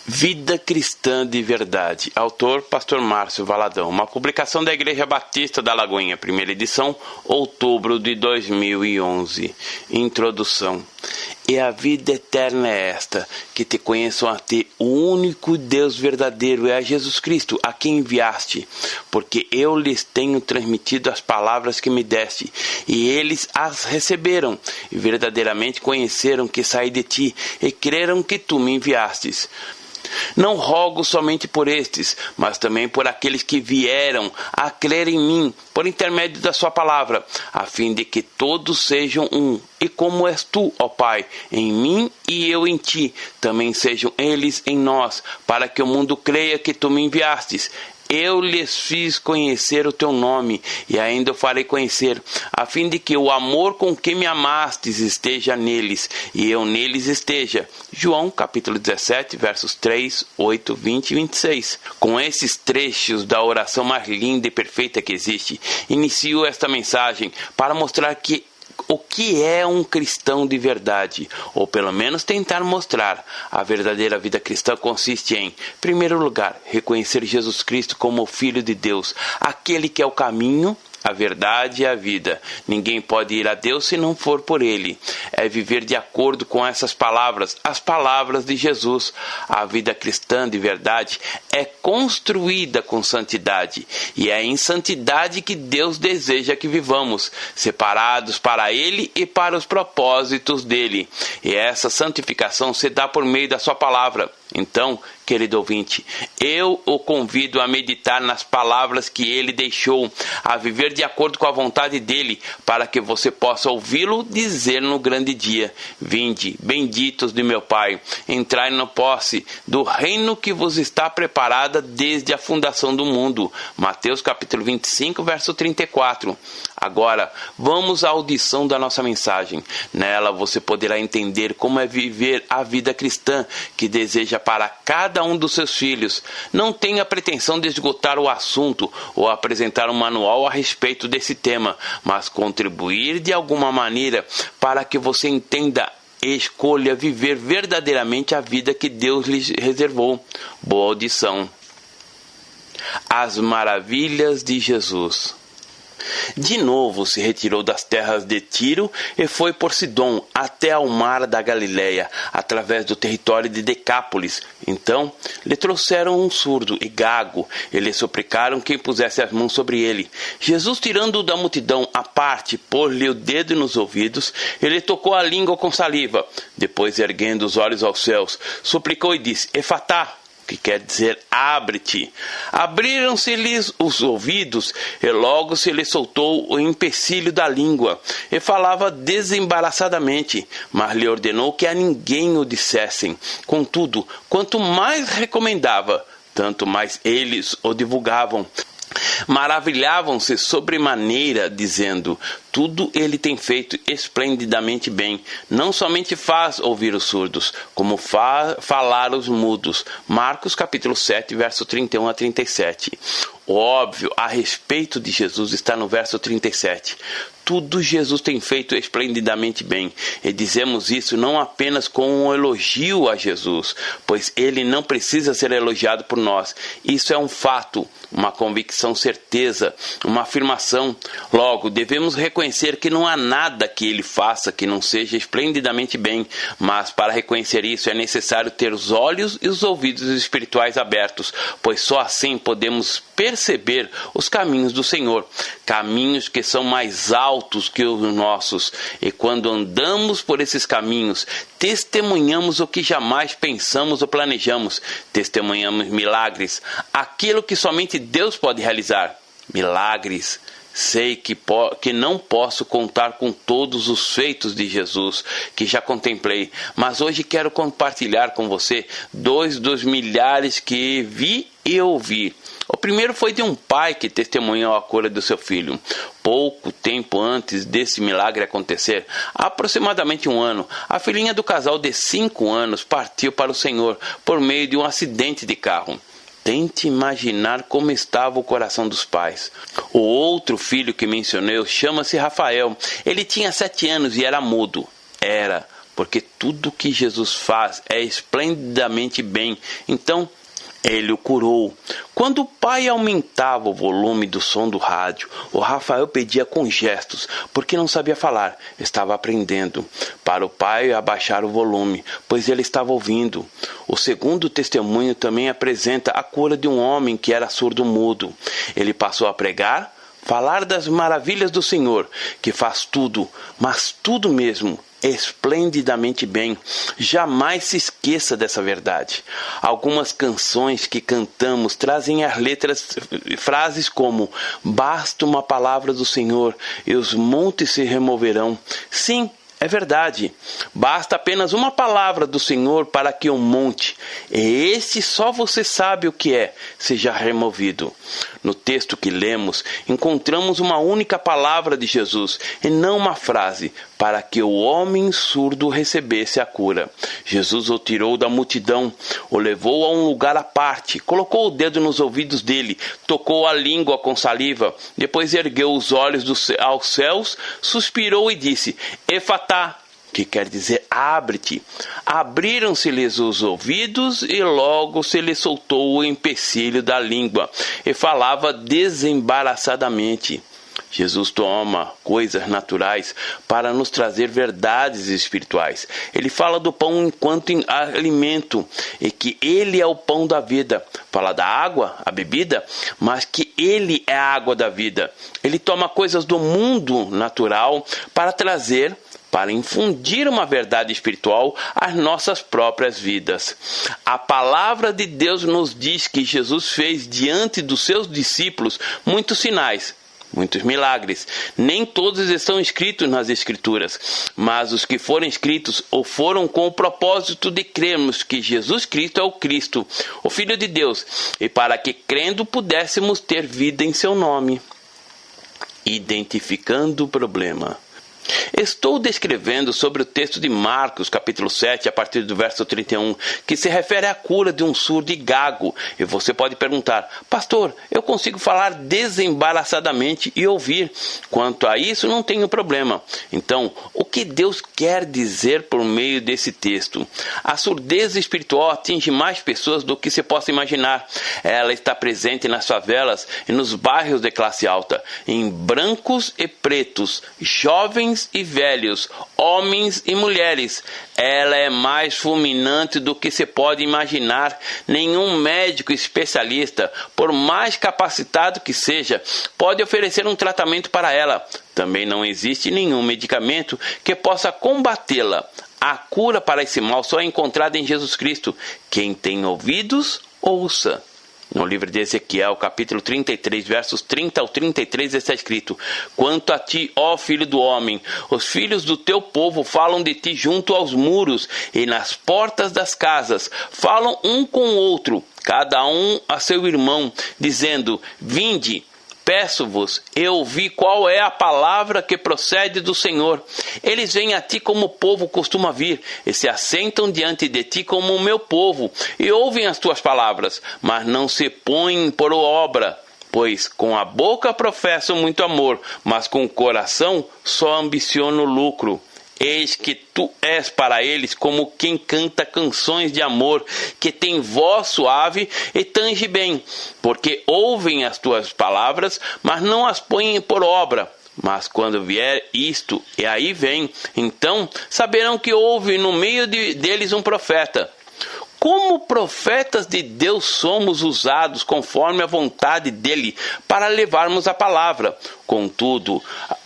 Vida Cristã de Verdade. Autor, Pastor Márcio Valadão. Uma publicação da Igreja Batista da Lagoinha, primeira edição, outubro de 2011. Introdução. E a vida eterna é esta, que te conheçam a ti, o único Deus verdadeiro, é a Jesus Cristo, a quem enviaste. Porque eu lhes tenho transmitido as palavras que me deste, e eles as receberam, e verdadeiramente conheceram que saí de ti, e creram que tu me enviastes. Não rogo somente por estes, mas também por aqueles que vieram a crer em mim, por intermédio da sua palavra, a fim de que todos sejam um. E como és tu, ó Pai, em mim e eu em ti, também sejam eles em nós, para que o mundo creia que tu me enviastes. Eu lhes fiz conhecer o teu nome, e ainda o farei conhecer, a fim de que o amor com que me amastes esteja neles, e eu neles esteja. João, capítulo 17, versos 3, 8, 20 e 26. Com esses trechos da oração mais linda e perfeita que existe, inicio esta mensagem para mostrar o que é um cristão de verdade, ou pelo menos tentar mostrar. A verdadeira vida cristã consiste em, primeiro lugar, reconhecer Jesus Cristo como o Filho de Deus, aquele que é o caminho, a verdade e a vida. Ninguém pode ir a Deus se não for por Ele. É viver de acordo com essas palavras, as palavras de Jesus. A vida cristã de verdade é construída com santidade. E é em santidade que Deus deseja que vivamos, separados para Ele e para os propósitos dEle. E essa santificação se dá por meio da sua palavra. Então, querido ouvinte, eu o convido a meditar nas palavras que ele deixou, a viver de acordo com a vontade dele, para que você possa ouvi-lo dizer no grande dia: vinde, benditos de meu Pai, entrai na posse do reino que vos está preparada desde a fundação do mundo. Mateus capítulo 25, verso 34. Agora, vamos à audição da nossa mensagem. Nela você poderá entender como é viver a vida cristã que deseja para cada um dos seus filhos. Não tenha pretensão de esgotar o assunto ou apresentar um manual a respeito desse tema, mas contribuir de alguma maneira para que você entenda e escolha viver verdadeiramente a vida que Deus lhe reservou. Boa audição. As maravilhas de Jesus. De novo se retirou das terras de Tiro e foi por Sidom até ao mar da Galileia, através do território de Decápolis. Então lhe trouxeram um surdo e gago, e lhe suplicaram que impusesse as mãos sobre ele. Jesus, tirando-o da multidão à parte, pôs-lhe o dedo nos ouvidos, e lhe tocou a língua com saliva. Depois, erguendo os olhos aos céus, suplicou e disse: Efatá, que quer dizer abre-te. Abriram-se-lhes os ouvidos, e logo se lhe soltou o empecilho da língua, e falava desembaraçadamente, mas lhe ordenou que a ninguém o dissessem. Contudo, quanto mais recomendava, tanto mais eles o divulgavam. Maravilhavam-se sobremaneira, dizendo: tudo ele tem feito esplendidamente bem. Não somente faz ouvir os surdos, como falar os mudos. Marcos capítulo 7, verso 31 a 37. O óbvio a respeito de Jesus está no verso 37. Tudo Jesus tem feito esplendidamente bem. E dizemos isso não apenas com um elogio a Jesus, pois ele não precisa ser elogiado por nós. Isso é um fato, uma convicção, certeza, uma afirmação. Logo, devemos reconhecer que não há nada que ele faça que não seja esplendidamente bem. Mas para reconhecer isso é necessário ter os olhos e os ouvidos espirituais abertos, pois só assim podemos perceber os caminhos do Senhor, caminhos que são mais altos que os nossos, e quando andamos por esses caminhos, testemunhamos o que jamais pensamos ou planejamos, testemunhamos milagres, aquilo que somente Deus pode realizar. Milagres. Sei que não posso contar com todos os feitos de Jesus que já contemplei, mas hoje quero compartilhar com você 2 dos milhares que vi e ouvi. O primeiro foi de um pai que testemunhou a cura do seu filho. Pouco tempo antes desse milagre acontecer, aproximadamente 1 ano, a filhinha do casal de 5 anos partiu para o Senhor por meio de um acidente de carro. Tente imaginar como estava o coração dos pais. O outro filho que mencionei chama-se Rafael. Ele tinha 7 anos e era mudo. Era, porque tudo que Jesus faz é esplendidamente bem. Então, ele o curou. Quando o pai aumentava o volume do som do rádio, o Rafael pedia com gestos, porque não sabia falar, estava aprendendo, para o pai abaixar o volume, pois ele estava ouvindo. O segundo testemunho também apresenta a cura de um homem que era surdo-mudo. Ele passou a pregar, falar das maravilhas do Senhor, que faz tudo, mas tudo mesmo, esplendidamente bem. Jamais se esqueça dessa verdade. Algumas canções que cantamos trazem as letras frases como: basta uma palavra do Senhor e os montes se removerão. Sim, é verdade. Basta apenas uma palavra do Senhor para que o monte, e esse só você sabe o que é, seja removido. No texto que lemos, encontramos uma única palavra de Jesus, e não uma frase, para que o homem surdo recebesse a cura. Jesus o tirou da multidão, o levou a um lugar à parte, colocou o dedo nos ouvidos dele, tocou a língua com saliva, depois ergueu os olhos aos céus, suspirou e disse: Efatá, que quer dizer abre-te. Abriram-se-lhes os ouvidos e logo se lhe soltou o empecilho da língua e falava desembaraçadamente. Jesus toma coisas naturais para nos trazer verdades espirituais. Ele fala do pão enquanto alimento e que ele é o pão da vida. Fala da água, a bebida, mas que ele é a água da vida. Ele toma coisas do mundo natural para infundir uma verdade espiritual às nossas próprias vidas. A palavra de Deus nos diz que Jesus fez diante dos seus discípulos muitos sinais, muitos milagres. Nem todos estão escritos nas Escrituras, mas os que foram escritos ou foram com o propósito de crermos que Jesus Cristo é o Cristo, o Filho de Deus, e para que crendo pudéssemos ter vida em seu nome. Identificando o problema. Estou descrevendo sobre o texto de Marcos, capítulo 7, a partir do verso 31, que se refere à cura de um surdo e gago. E você pode perguntar: pastor, eu consigo falar desembaraçadamente e ouvir. Quanto a isso, não tenho problema. Então, o que Deus quer dizer por meio desse texto? A surdez espiritual atinge mais pessoas do que se possa imaginar. Ela está presente nas favelas e nos bairros de classe alta, em brancos e pretos, jovens e velhos, homens e mulheres. Ela é mais fulminante do que se pode imaginar. Nenhum médico especialista, por mais capacitado que seja, pode oferecer um tratamento para ela. Também não existe nenhum medicamento que possa combatê-la. A cura para esse mal só é encontrada em Jesus Cristo. Quem tem ouvidos, ouça. No livro de Ezequiel, capítulo 33, versos 30 ao 33, está escrito: quanto a ti, ó filho do homem, os filhos do teu povo falam de ti junto aos muros e nas portas das casas, falam um com o outro, cada um a seu irmão, dizendo: vinde, peço-vos, eu ouvi qual é a palavra que procede do Senhor. Eles vêm a ti como o povo costuma vir, e se assentam diante de ti como o meu povo, e ouvem as tuas palavras, mas não se põem por obra. Pois com a boca professam muito amor, mas com o coração só ambicionam lucro. Eis que tu és para eles como quem canta canções de amor, que tem voz suave e tange bem, porque ouvem as tuas palavras, mas não as põem por obra. Mas quando vier isto, e aí vem, então saberão que houve no meio deles um profeta. Como profetas de Deus somos usados conforme a vontade dele para levarmos a palavra. Contudo,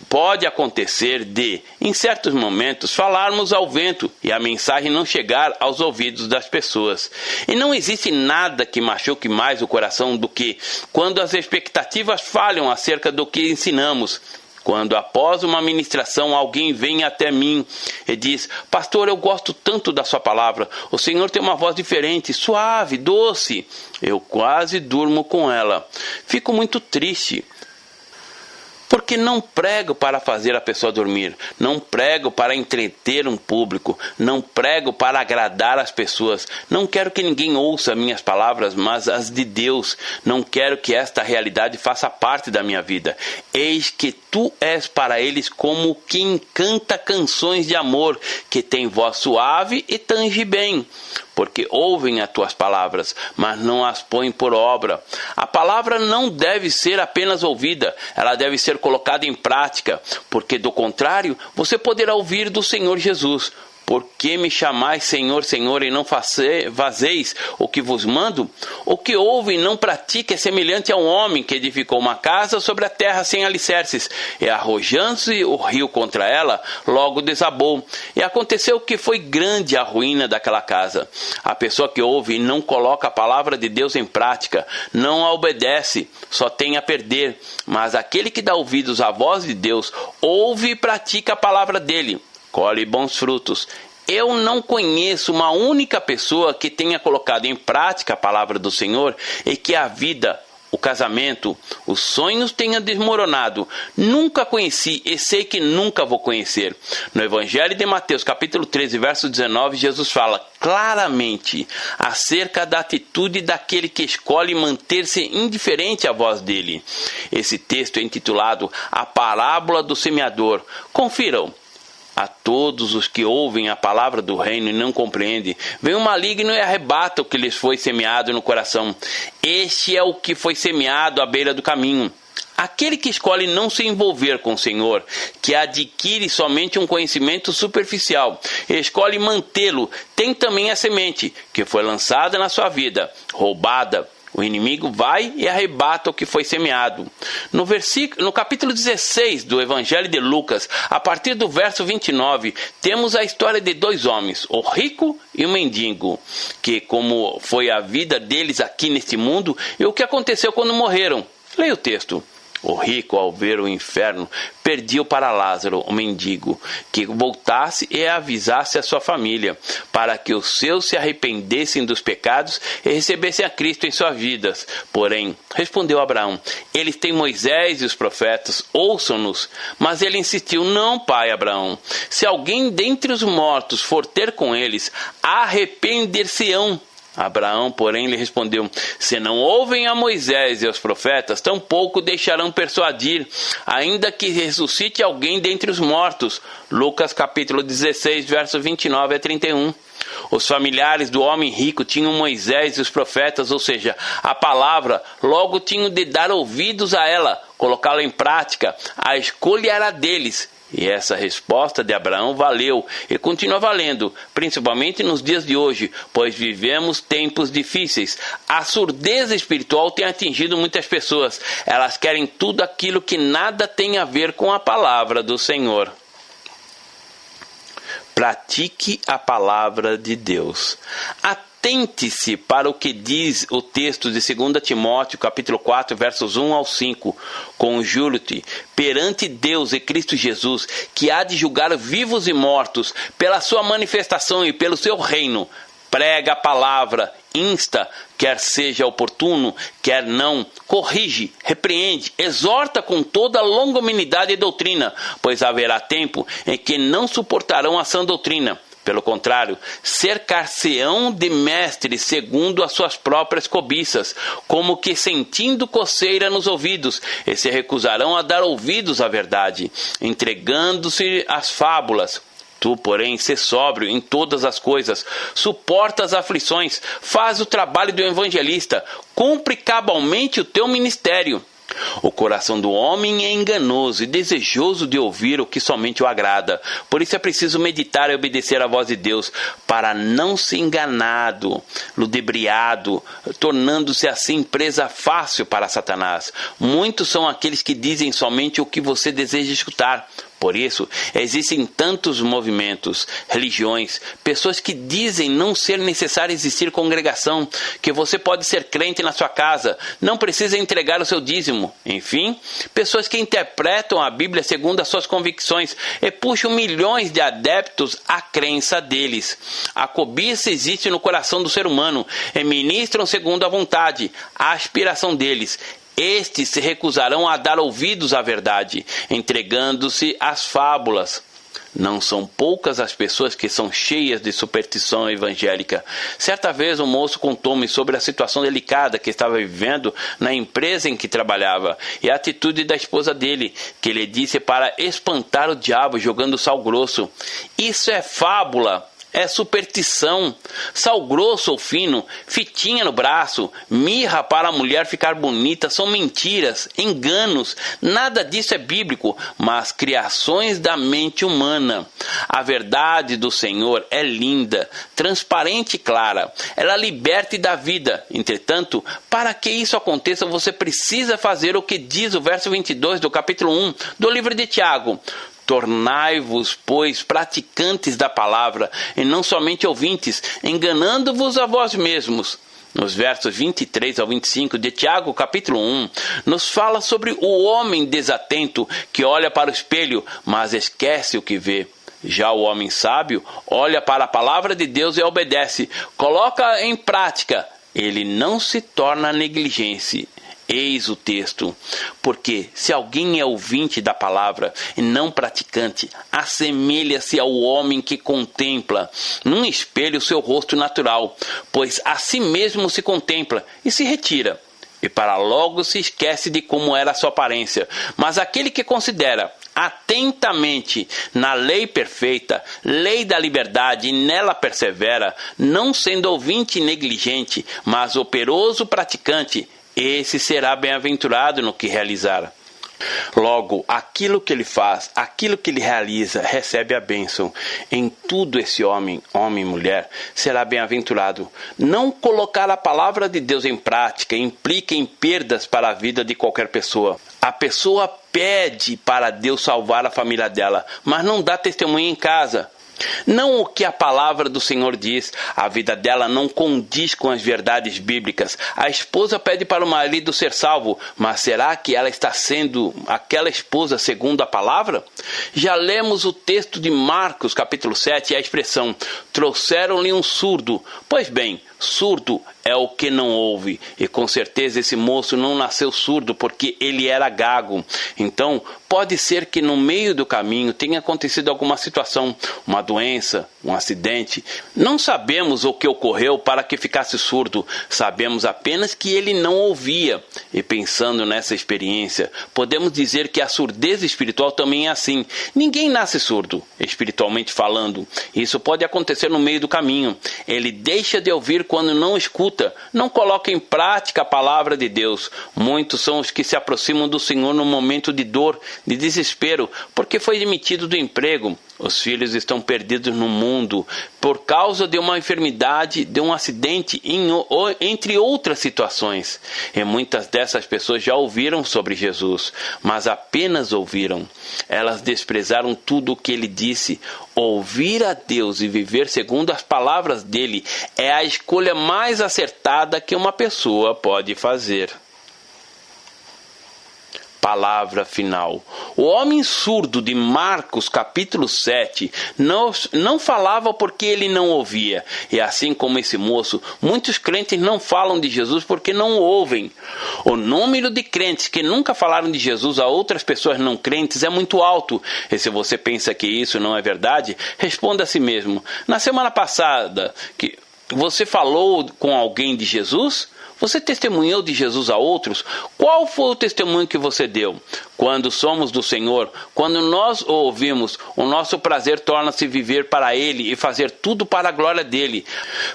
pode acontecer de, em certos momentos, falarmos ao vento e a mensagem não chegar aos ouvidos das pessoas. E não existe nada que machuque mais o coração do que quando as expectativas falham acerca do que ensinamos. Quando após uma ministração alguém vem até mim e diz: pastor, eu gosto tanto da sua palavra, o Senhor tem uma voz diferente, suave, doce. Eu quase durmo com ela. Fico muito triste, porque Porque não prego para fazer a pessoa dormir, não prego para entreter um público, não prego para agradar as pessoas, não quero que ninguém ouça minhas palavras, mas as de Deus. Não quero que esta realidade faça parte da minha vida. Eis que tu és para eles como quem canta canções de amor, que tem voz suave e tange bem. Porque ouvem as tuas palavras, mas não as põem por obra. A palavra não deve ser apenas ouvida, ela deve ser colocada em prática, porque do contrário, você poderá ouvir do Senhor Jesus: por que me chamais Senhor, Senhor, e não fazeis o que vos mando? O que ouve e não pratica é semelhante a um homem que edificou uma casa sobre a terra sem alicerces, e arrojando-se o rio contra ela, logo desabou. E aconteceu que foi grande a ruína daquela casa. A pessoa que ouve e não coloca a palavra de Deus em prática, não a obedece, só tem a perder. Mas aquele que dá ouvidos à voz de Deus, ouve e pratica a palavra dele, colhe bons frutos. Eu não conheço uma única pessoa que tenha colocado em prática a palavra do Senhor e que a vida, o casamento, os sonhos tenha desmoronado. Nunca conheci e sei que nunca vou conhecer. No Evangelho de Mateus, capítulo 13, verso 19, Jesus fala claramente acerca da atitude daquele que escolhe manter-se indiferente à voz dele. Esse texto é intitulado A Parábola do Semeador. Confiram. A todos os que ouvem a palavra do reino e não compreendem, vem o maligno e arrebata o que lhes foi semeado no coração. Este é o que foi semeado à beira do caminho. Aquele que escolhe não se envolver com o Senhor, que adquire somente um conhecimento superficial, e escolhe mantê-lo, tem também a semente, que foi lançada na sua vida, roubada. O inimigo vai e arrebata o que foi semeado. No capítulo 16 do Evangelho de Lucas, a partir do verso 29, temos a história de dois homens, o rico e o mendigo, que como foi a vida deles aqui neste mundo e o que aconteceu quando morreram. Leia o texto. O rico, ao ver o inferno, pediu para Lázaro, o mendigo, que voltasse e avisasse a sua família, para que os seus se arrependessem dos pecados e recebessem a Cristo em suas vidas. Porém, respondeu Abraão: eles têm Moisés e os profetas, ouçam-nos. Mas ele insistiu: não, pai Abraão, se alguém dentre os mortos for ter com eles, arrepender-se-ão. Abraão, porém, lhe respondeu: se não ouvem a Moisés e aos profetas, tampouco deixarão persuadir, ainda que ressuscite alguém dentre os mortos. Lucas capítulo 16, versos 29 a 31. Os familiares do homem rico tinham Moisés e os profetas, ou seja, a palavra, logo tinham de dar ouvidos a ela, colocá-la em prática. A escolha era deles. E essa resposta de Abraão valeu e continua valendo, principalmente nos dias de hoje, pois vivemos tempos difíceis. A surdez espiritual tem atingido muitas pessoas. Elas querem tudo aquilo que nada tem a ver com a palavra do Senhor. Pratique a palavra de Deus. Atente-se para o que diz o texto de 2 Timóteo, capítulo 4, versos 1 ao 5. Conjuro-te perante Deus e Cristo Jesus, que há de julgar vivos e mortos, pela sua manifestação e pelo seu reino. Prega a palavra, insta, quer seja oportuno, quer não, corrige, repreende, exorta com toda longanimidade e doutrina, pois haverá tempo em que não suportarão a sã doutrina. Pelo contrário, cercar-se-ão de mestres segundo as suas próprias cobiças, como que sentindo coceira nos ouvidos, e se recusarão a dar ouvidos à verdade, entregando-se às fábulas. Tu, porém, sê sóbrio em todas as coisas, suporta as aflições, faz o trabalho do evangelista, cumpre cabalmente o teu ministério. O coração do homem é enganoso e desejoso de ouvir o que somente o agrada. Por isso é preciso meditar e obedecer à voz de Deus, para não ser enganado, ludibriado, tornando-se assim presa fácil para Satanás. Muitos são aqueles que dizem somente o que você deseja escutar. Por isso, existem tantos movimentos, religiões, pessoas que dizem não ser necessário existir congregação, que você pode ser crente na sua casa, não precisa entregar o seu dízimo. Enfim, pessoas que interpretam a Bíblia segundo as suas convicções e puxam milhões de adeptos à crença deles. A cobiça existe no coração do ser humano e ministram segundo a vontade, a aspiração deles. estes se recusarão a dar ouvidos à verdade, entregando-se às fábulas. Não são poucas as pessoas que são cheias de superstição evangélica. Certa vez um moço contou-me sobre a situação delicada que estava vivendo na empresa em que trabalhava e a atitude da esposa dele, que lhe disse para espantar o diabo jogando sal grosso. Isso é fábula. É superstição, sal grosso ou fino, fitinha no braço, mirra para a mulher ficar bonita, são mentiras, enganos, nada disso é bíblico, mas criações da mente humana. A verdade do Senhor é linda, transparente e clara, ela liberta e dá vida. Entretanto, para que isso aconteça, você precisa fazer o que diz o verso 22 do capítulo 1 do livro de Tiago. Tornai-vos, pois, praticantes da palavra, e não somente ouvintes, enganando-vos a vós mesmos. Nos versos 23 ao 25 de Tiago, capítulo 1, nos fala sobre o homem desatento que olha para o espelho, mas esquece o que vê. Já o homem sábio olha para a palavra de Deus e obedece, coloca em prática, ele não se torna negligente. Eis o texto, porque se alguém é ouvinte da palavra e não praticante, assemelha-se ao homem que contempla num espelho o seu rosto natural, pois a si mesmo se contempla e se retira, e para logo se esquece de como era a sua aparência. Mas aquele que considera atentamente na lei perfeita, lei da liberdade, e nela persevera, não sendo ouvinte negligente, mas operoso praticante, esse será bem-aventurado no que realizar. Logo, aquilo que ele faz, aquilo que ele realiza, recebe a bênção. Em tudo esse homem e mulher, será bem-aventurado. Não colocar a palavra de Deus em prática implica em perdas para a vida de qualquer pessoa. A pessoa pede para Deus salvar a família dela, mas não dá testemunho em casa. Não o que a palavra do Senhor diz, a vida dela não condiz com as verdades bíblicas. A esposa pede para o marido ser salvo, mas será que ela está sendo aquela esposa segundo a palavra? Já lemos o texto de Marcos, capítulo 7, e a expressão, trouxeram-lhe um surdo. Pois bem, surdo é o que não ouve, e com certeza esse moço não nasceu surdo porque ele era gago. Então, pode ser que no meio do caminho tenha acontecido alguma situação, uma doença, um acidente. Não sabemos o que ocorreu para que ficasse surdo, sabemos apenas que ele não ouvia. E pensando nessa experiência, podemos dizer que a surdez espiritual também é assim. Ninguém nasce surdo, espiritualmente falando. Isso pode acontecer no meio do caminho. Ele deixa de ouvir quando não escuta, não coloca em prática a palavra de Deus. Muitos são os que se aproximam do Senhor no momento de dor, de desespero, porque foi demitido do emprego. Os filhos estão perdidos no mundo por causa de uma enfermidade, de um acidente, entre outras situações. E muitas dessas pessoas já ouviram sobre Jesus, mas apenas ouviram. Elas desprezaram tudo o que ele disse. Ouvir a Deus e viver segundo as palavras dele é a escolha mais acertada que uma pessoa pode fazer. Palavra final. O homem surdo de Marcos capítulo 7 não falava porque ele não ouvia. E assim como esse moço, muitos crentes não falam de Jesus porque não ouvem. O número de crentes que nunca falaram de Jesus a outras pessoas não crentes é muito alto. E se você pensa que isso não é verdade, responda a si mesmo. Na semana passada, que você falou com alguém de Jesus? Você testemunhou de Jesus a outros? Qual foi o testemunho que você deu? Quando somos do Senhor, quando nós o ouvimos, o nosso prazer torna-se viver para Ele e fazer tudo para a glória dEle.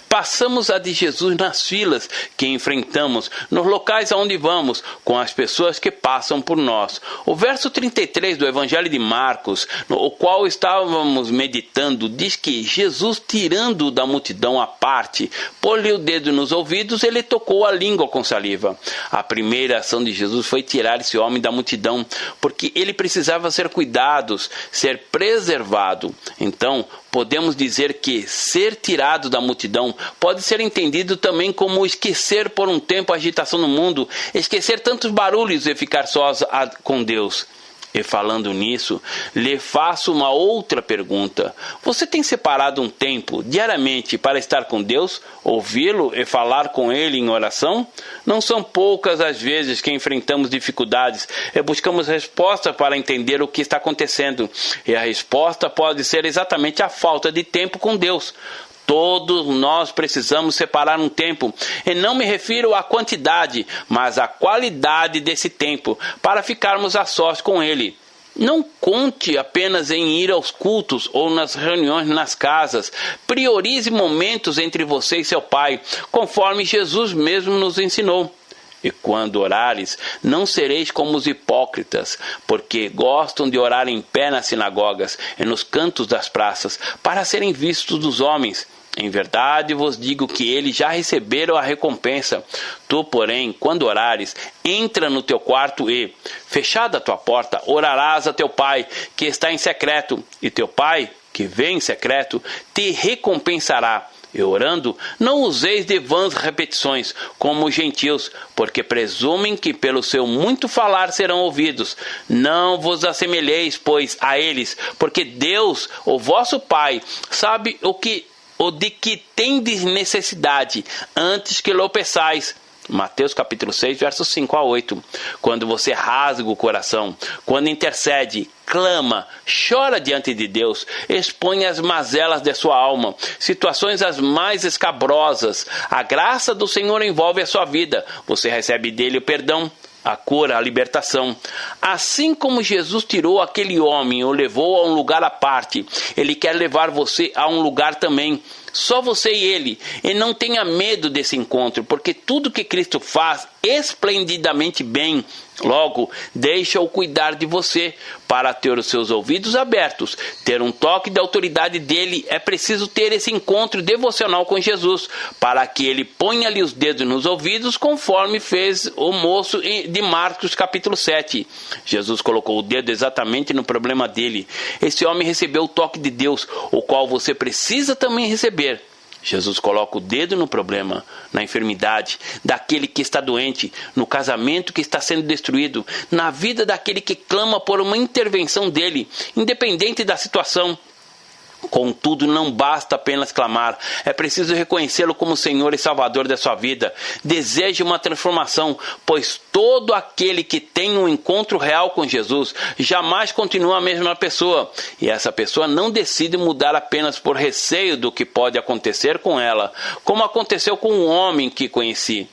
Passamos a de Jesus nas filas que enfrentamos, nos locais aonde vamos, com as pessoas que passam por nós. O verso 33 do Evangelho de Marcos, no qual estávamos meditando, diz que Jesus, tirando da multidão à parte, pôs-lhe o dedo nos ouvidos, ele tocou a língua com saliva. A primeira ação de Jesus foi tirar esse homem da multidão, porque ele precisava ser cuidado, ser preservado. Então, podemos dizer que ser tirado da multidão pode ser entendido também como esquecer por um tempo a agitação no mundo, esquecer tantos barulhos e ficar sós com Deus. E falando nisso, lhe faço uma outra pergunta. Você tem separado um tempo diariamente para estar com Deus, ouvi-lo e falar com Ele em oração? Não são poucas as vezes que enfrentamos dificuldades e buscamos resposta para entender o que está acontecendo. E a resposta pode ser exatamente a falta de tempo com Deus. Todos nós precisamos separar um tempo, e não me refiro à quantidade, mas à qualidade desse tempo, para ficarmos a sós com Ele. Não conte apenas em ir aos cultos ou nas reuniões nas casas. Priorize momentos entre você e seu Pai, conforme Jesus mesmo nos ensinou. E quando orares, não sereis como os hipócritas, porque gostam de orar em pé nas sinagogas e nos cantos das praças, para serem vistos dos homens. Em verdade vos digo que eles já receberam a recompensa. Tu, porém, quando orares, entra no teu quarto e, fechada a tua porta, orarás a teu Pai, que está em secreto, e teu Pai, que vê em secreto, te recompensará. E orando, não useis de vãs repetições, como os gentios, porque presumem que pelo seu muito falar serão ouvidos. Não vos assemelheis, pois, a eles, porque Deus, o vosso Pai, sabe o de que tendes necessidade, antes que lhe peçais. Mateus capítulo 6, versos 5 a 8. Quando você rasga o coração, quando intercede, clama, chora diante de Deus, expõe as mazelas de sua alma, situações as mais escabrosas, a graça do Senhor envolve a sua vida. Você recebe dele o perdão, a cura, a libertação. Assim como Jesus tirou aquele homem e o levou a um lugar à parte, Ele quer levar você a um lugar também. Só você e Ele. E não tenha medo desse encontro, porque tudo que Cristo faz esplendidamente bem. Logo, deixa-o cuidar de você. Para ter os seus ouvidos abertos, ter um toque de autoridade dele, é preciso ter esse encontro devocional com Jesus, para que ele ponha-lhe os dedos nos ouvidos, conforme fez o moço de Marcos capítulo 7. Jesus colocou o dedo exatamente no problema dele. Esse homem recebeu o toque de Deus, o qual você precisa também receber. Jesus coloca o dedo no problema, na enfermidade, daquele que está doente, no casamento que está sendo destruído, na vida daquele que clama por uma intervenção dele, independente da situação. Contudo, não basta apenas clamar, é preciso reconhecê-lo como Senhor e Salvador da sua vida. Deseje uma transformação, pois todo aquele que tem um encontro real com Jesus jamais continua a mesma pessoa. E essa pessoa não decide mudar apenas por receio do que pode acontecer com ela, como aconteceu com um homem que conheci.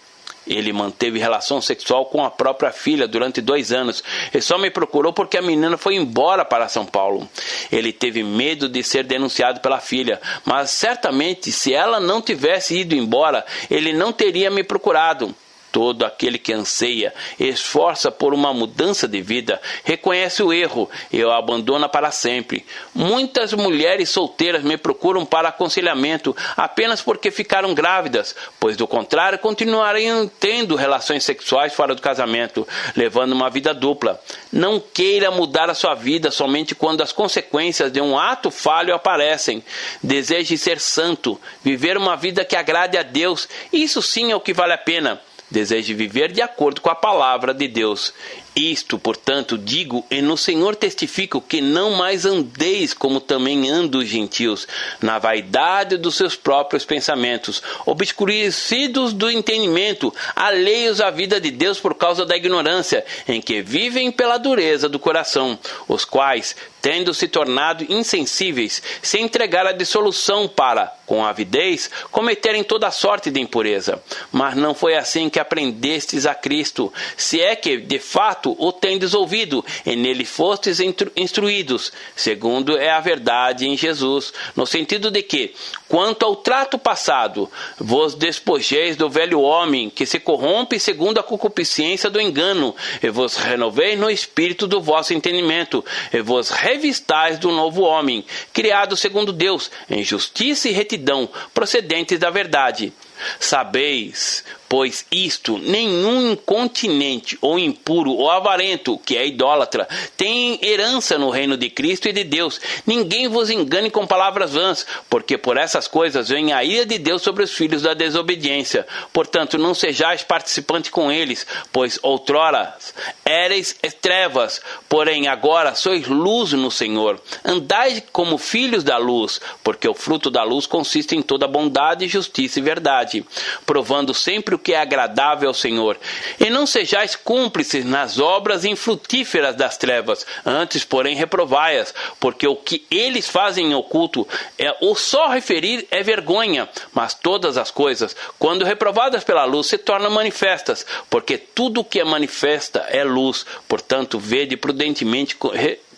Ele manteve relação sexual com a própria filha durante 2 anos e só me procurou porque a menina foi embora para São Paulo. Ele teve medo de ser denunciado pela filha, mas certamente se ela não tivesse ido embora, ele não teria me procurado. Todo aquele que anseia, esforça por uma mudança de vida, reconhece o erro e o abandona para sempre. Muitas mulheres solteiras me procuram para aconselhamento apenas porque ficaram grávidas, pois do contrário continuariam tendo relações sexuais fora do casamento, levando uma vida dupla. Não queira mudar a sua vida somente quando as consequências de um ato falho aparecem. Deseje ser santo, viver uma vida que agrade a Deus. Isso sim é o que vale a pena. Deseje viver de acordo com a palavra de Deus. Isto, portanto, digo e no Senhor testifico que não mais andeis como também andam os gentios, na vaidade dos seus próprios pensamentos, obscurecidos do entendimento, alheios à vida de Deus por causa da ignorância, em que vivem pela dureza do coração, os quais, tendo se tornado insensíveis, se entregaram à dissolução para, com avidez, cometerem toda sorte de impureza. Mas não foi assim que aprendestes a Cristo, se é que, de fato, o tendes ouvido, e nele fostes instruídos, segundo é a verdade em Jesus, no sentido de que, quanto ao trato passado, vos despojeis do velho homem, que se corrompe segundo a concupiscência do engano, e vos renoveis no espírito do vosso entendimento, e vos revistais do novo homem, criado segundo Deus, em justiça e retidão, procedentes da verdade. Sabeis, pois isto, nenhum incontinente ou impuro ou avarento, que é idólatra, tem herança no reino de Cristo e de Deus. Ninguém vos engane com palavras vãs, porque por essas coisas vem a ira de Deus sobre os filhos da desobediência. Portanto, não sejais participantes com eles, pois outrora éreis trevas, porém agora sois luz no Senhor. Andai como filhos da luz, porque o fruto da luz consiste em toda bondade, justiça e verdade, provando sempre o que é agradável ao Senhor. E não sejais cúmplices nas obras infrutíferas das trevas, antes, porém, reprovai-as, porque o que eles fazem em oculto, o só referir é vergonha, mas todas as coisas, quando reprovadas pela luz, se tornam manifestas, porque tudo o que é manifesta é luz. Portanto, vede prudentemente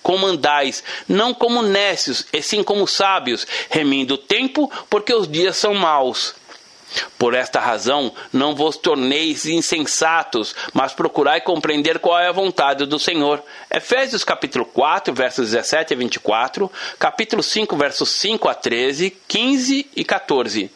como andais, não como nécios, e sim como sábios, remindo o tempo, porque os dias são maus. Por esta razão, não vos torneis insensatos, mas procurai compreender qual é a vontade do Senhor. Efésios capítulo 4, versos 17 a 24, capítulo 5, versos 5 a 13, 15 e 14.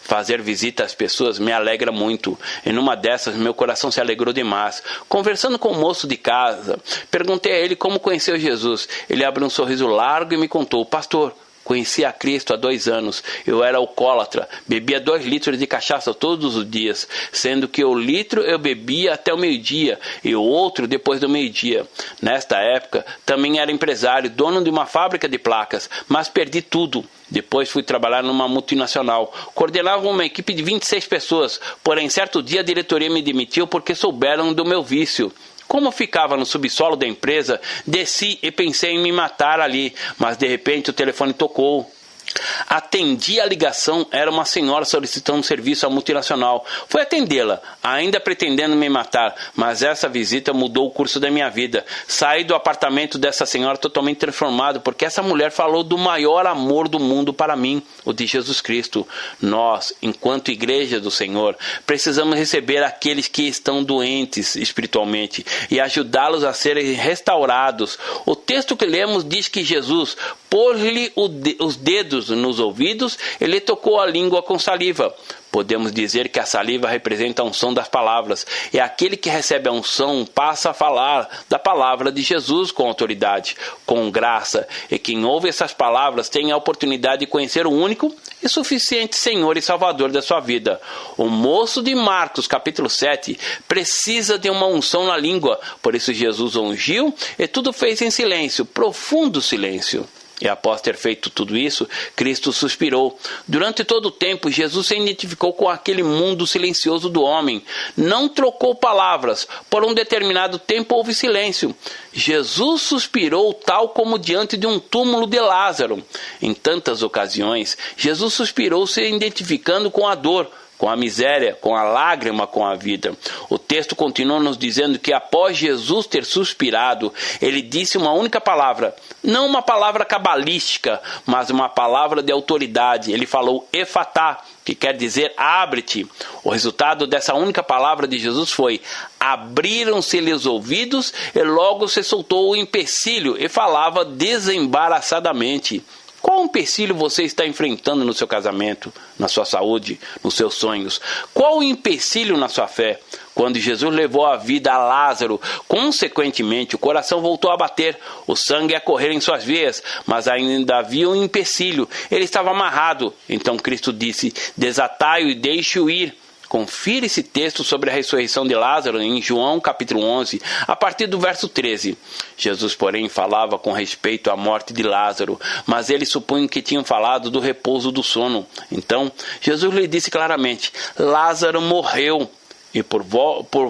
Fazer visita às pessoas me alegra muito, e numa dessas meu coração se alegrou demais. Conversando com o moço de casa, perguntei a ele como conheceu Jesus. Ele abriu um sorriso largo e me contou: pastor, conheci a Cristo há 2 anos. Eu era alcoólatra, bebia 2 litros de cachaça todos os dias, sendo que o litro eu bebia até o meio-dia e o outro depois do meio-dia. Nesta época, também era empresário, dono de uma fábrica de placas, mas perdi tudo. Depois fui trabalhar numa multinacional. Coordenava uma equipe de 26 pessoas, porém certo dia a diretoria me demitiu porque souberam do meu vício. Como ficava no subsolo da empresa, desci e pensei em me matar ali, mas de repente o telefone tocou. Atendi a ligação, era uma senhora solicitando serviço à multinacional. Fui atendê-la, ainda pretendendo me matar, mas essa visita mudou o curso da minha vida. Saí do apartamento dessa senhora totalmente transformado, porque essa mulher falou do maior amor do mundo para mim, o de Jesus Cristo. Nós, enquanto igreja do Senhor, precisamos receber aqueles que estão doentes espiritualmente e ajudá-los a serem restaurados. O texto que lemos diz que Jesus pôs-lhe os dedos nos ouvidos e lhe tocou a língua com saliva. Podemos dizer que a saliva representa a unção das palavras, e aquele que recebe a unção passa a falar da palavra de Jesus com autoridade, com graça, e quem ouve essas palavras tem a oportunidade de conhecer o único e suficiente Senhor e Salvador da sua vida. O moço de Marcos, capítulo 7, precisa de uma unção na língua, por isso Jesus o ungiu e tudo fez em silêncio, profundo silêncio. E após ter feito tudo isso, Cristo suspirou. Durante todo o tempo, Jesus se identificou com aquele mundo silencioso do homem. Não trocou palavras. Por um determinado tempo houve silêncio. Jesus suspirou tal como diante de um túmulo de Lázaro. Em tantas ocasiões, Jesus suspirou se identificando com a dor, com a miséria, com a lágrima, com a vida. O texto continua nos dizendo que após Jesus ter suspirado, ele disse uma única palavra, não uma palavra cabalística, mas uma palavra de autoridade. Ele falou efatá, que quer dizer abre-te. O resultado dessa única palavra de Jesus foi: abriram-se-lhe os ouvidos e logo se soltou o empecilho e falava desembaraçadamente. Qual empecilho você está enfrentando no seu casamento, na sua saúde, nos seus sonhos? Qual o empecilho na sua fé? Quando Jesus levou a vida a Lázaro, consequentemente o coração voltou a bater, o sangue a correr em suas veias, mas ainda havia um empecilho, ele estava amarrado. Então Cristo disse: desatai-o e deixe-o ir. Confira esse texto sobre a ressurreição de Lázaro em João capítulo 11, a partir do verso 13. Jesus, porém, falava com respeito à morte de Lázaro, mas eles supunham que tinham falado do repouso do sono. Então, Jesus lhe disse claramente: Lázaro morreu, e por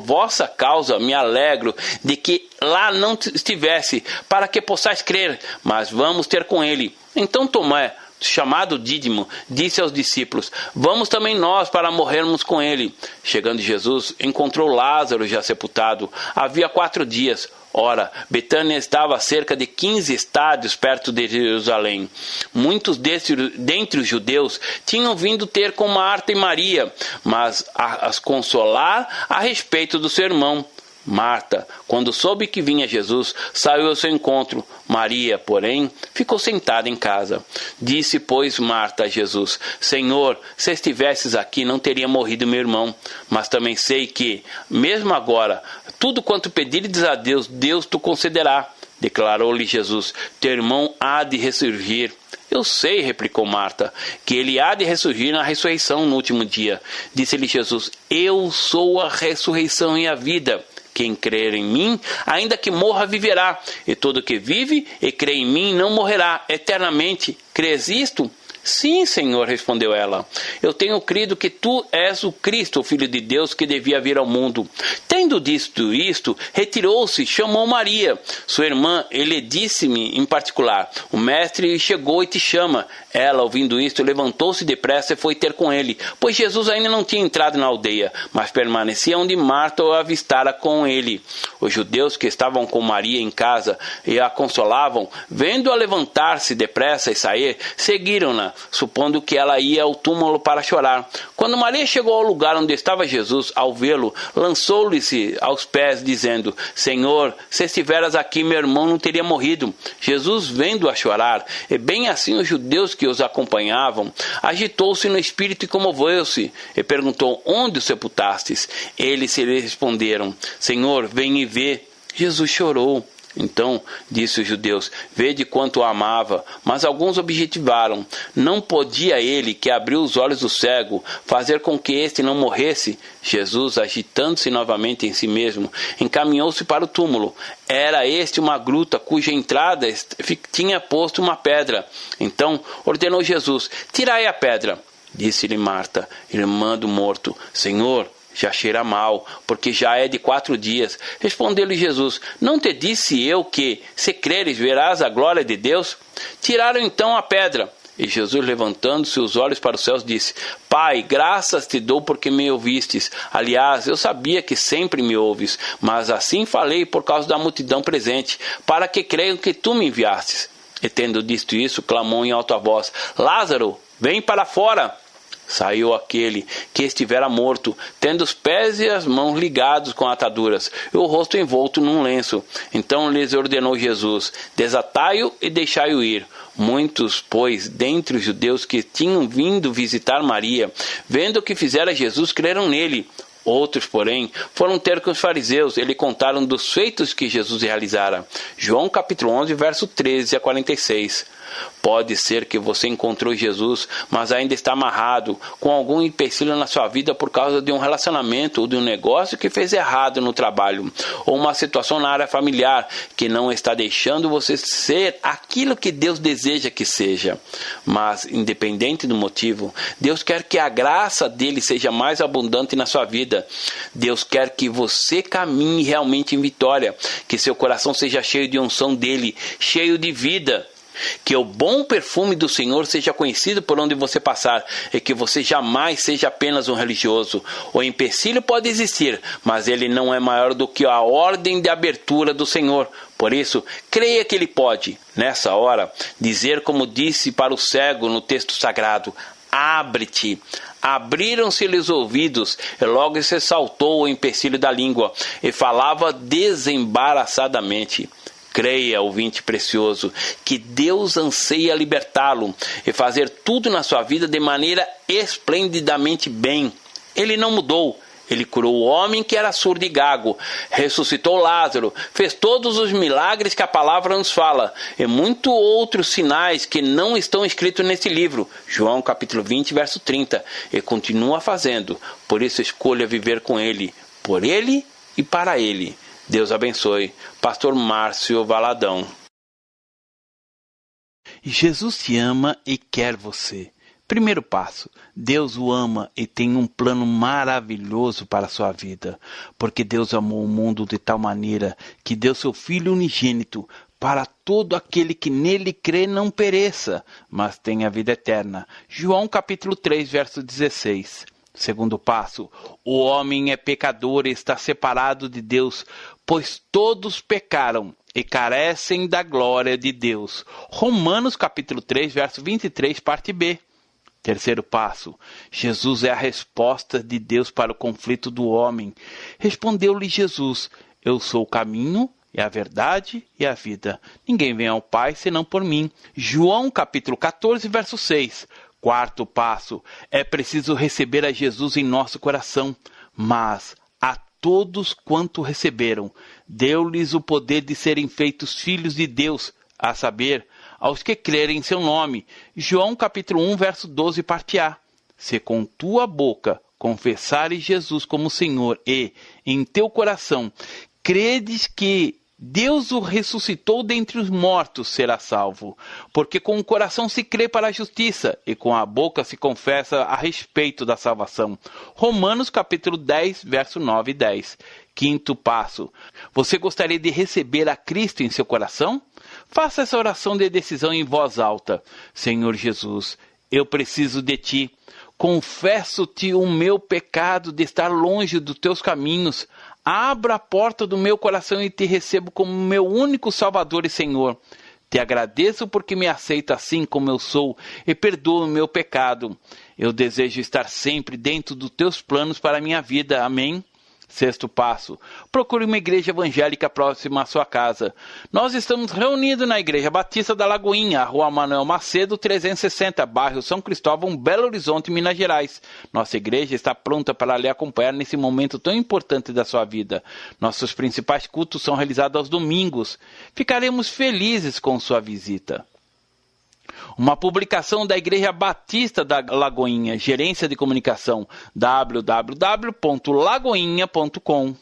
vossa causa me alegro de que lá não estivesse, para que possais crer, mas vamos ter com ele. Então Tomé, chamado Dídimo, disse aos discípulos: vamos também nós para morrermos com ele. Chegando Jesus, encontrou Lázaro já sepultado. Havia 4 dias. Ora, Betânia estava a cerca de 15 estádios perto de Jerusalém. Muitos dentre os judeus tinham vindo ter com Marta e Maria, mas as consolar a respeito do seu irmão. Marta, quando soube que vinha Jesus, saiu ao seu encontro. Maria, porém, ficou sentada em casa. Disse, pois, Marta a Jesus: Senhor, se estivesses aqui, não teria morrido meu irmão. Mas também sei que, mesmo agora, tudo quanto pedires a Deus, Deus te concederá. Declarou-lhe Jesus: Teu irmão há de ressurgir. Eu sei, replicou Marta, que ele há de ressurgir na ressurreição no último dia. Disse-lhe Jesus: Eu sou a ressurreição e a vida. Quem crer em mim, ainda que morra, viverá. E todo que vive e crê em mim não morrerá eternamente. Crês isto? Sim, Senhor, respondeu ela. Eu tenho crido que tu és o Cristo, o Filho de Deus, que devia vir ao mundo. Tendo dito isto, retirou-se, chamou Maria, sua irmã, e lhe disse-me em particular: O mestre chegou e te chama. Ela, ouvindo isto, levantou-se depressa e foi ter com ele, pois Jesus ainda não tinha entrado na aldeia, mas permanecia onde Marta o avistara com ele. Os judeus que estavam com Maria em casa e a consolavam, vendo-a levantar-se depressa e sair, seguiram-na, supondo que ela ia ao túmulo para chorar. Quando Maria chegou ao lugar onde estava Jesus, ao vê-lo, lançou-lhe-se aos pés, dizendo: Senhor, se estiveras aqui, meu irmão não teria morrido. Jesus, vendo-a chorar, e bem assim os judeus que os acompanhavam, agitou-se no espírito e comoveu-se, e perguntou: Onde o sepultastes? Eles lhe responderam: Senhor, vem e vê. Jesus chorou. Então, disse os judeus: Vede quanto o amava. Mas alguns objetivaram: Não podia ele, que abriu os olhos do cego, fazer com que este não morresse? Jesus, agitando-se novamente em si mesmo, encaminhou-se para o túmulo. Era este uma gruta cuja entrada tinha posto uma pedra. Então ordenou Jesus: Tirai a pedra. Disse-lhe Marta, irmã do morto: Senhor, já cheira mal, porque já é de 4 dias. Respondeu-lhe Jesus: Não te disse eu que, se creres, verás a glória de Deus? Tiraram então a pedra. E Jesus, levantando-se os olhos para os céus, disse: Pai, graças te dou porque me ouvistes. Aliás, eu sabia que sempre me ouves, mas assim falei por causa da multidão presente, para que creiam que tu me enviastes. E tendo dito isso, clamou em alta voz: Lázaro, vem para fora. Saiu aquele que estivera morto, tendo os pés e as mãos ligados com ataduras, e o rosto envolto num lenço. Então lhes ordenou Jesus: Desatai-o e deixai-o ir. Muitos, pois, dentre os judeus que tinham vindo visitar Maria, vendo o que fizera Jesus, creram nele. Outros, porém, foram ter com os fariseus e lhe contaram dos feitos que Jesus realizara. João capítulo 11, verso 13 a 46. Pode ser que você encontrou Jesus, mas ainda está amarrado com algum empecilho na sua vida por causa de um relacionamento ou de um negócio que fez errado no trabalho, ou uma situação na área familiar que não está deixando você ser aquilo que Deus deseja que seja. Mas, independente do motivo, Deus quer que a graça dele seja mais abundante na sua vida. Deus quer que você caminhe realmente em vitória, que seu coração seja cheio de unção dele, cheio de vida. Que o bom perfume do Senhor seja conhecido por onde você passar, e que você jamais seja apenas um religioso. O empecilho pode existir, mas ele não é maior do que a ordem de abertura do Senhor. Por isso, creia que ele pode, nessa hora, dizer como disse para o cego no texto sagrado: Abre-te. Abriram-se-lhe os ouvidos, e logo se saltou o empecilho da língua, e falava desembaraçadamente. Creia, ouvinte precioso, que Deus anseia libertá-lo e fazer tudo na sua vida de maneira esplendidamente bem. Ele não mudou. Ele curou o homem que era surdo e gago, ressuscitou Lázaro, fez todos os milagres que a palavra nos fala, e muitos outros sinais que não estão escritos nesse livro, João capítulo 20, verso 30, e continua fazendo. Por isso escolha viver com ele, por ele e para ele. Deus abençoe. Pastor Márcio Valadão. Jesus te ama e quer você. Primeiro passo: Deus o ama e tem um plano maravilhoso para a sua vida, porque Deus amou o mundo de tal maneira que deu seu Filho unigênito para todo aquele que nele crê não pereça, mas tenha vida eterna. João capítulo 3, verso 16. Segundo passo: o homem é pecador e está separado de Deus, pois todos pecaram e carecem da glória de Deus. Romanos capítulo 3, verso 23, parte B. Terceiro passo: Jesus é a resposta de Deus para o conflito do homem. Respondeu-lhe Jesus: Eu sou o caminho, e a verdade e a vida. Ninguém vem ao Pai senão por mim. João capítulo 14, verso 6. Quarto passo, é preciso receber a Jesus em nosso coração, mas a todos quanto receberam, deu-lhes o poder de serem feitos filhos de Deus, a saber, aos que crerem em seu nome. João capítulo 1, verso 12, parte A. Se com tua boca confessares Jesus como Senhor e, em teu coração, credes que Deus o ressuscitou dentre os mortos, será salvo. Porque com o coração se crê para a justiça, e com a boca se confessa a respeito da salvação. Romanos capítulo 10, verso 9 e 10. Quinto passo. Você gostaria de receber a Cristo em seu coração? Faça essa oração de decisão em voz alta. Senhor Jesus, eu preciso de Ti. Confesso-te o meu pecado de estar longe dos Teus caminhos. Abra a porta do meu coração e te recebo como meu único Salvador e Senhor. Te agradeço porque me aceita assim como eu sou e perdoa o meu pecado. Eu desejo estar sempre dentro dos teus planos para a minha vida. Amém? Sexto passo. Procure uma igreja evangélica próxima à sua casa. Nós estamos reunidos na Igreja Batista da Lagoinha, Rua Manuel Macedo, 360, bairro São Cristóvão, Belo Horizonte, Minas Gerais. Nossa igreja está pronta para lhe acompanhar nesse momento tão importante da sua vida. Nossos principais cultos são realizados aos domingos. Ficaremos felizes com sua visita. Uma publicação da Igreja Batista da Lagoinha, Gerência de Comunicação, www.lagoinha.com.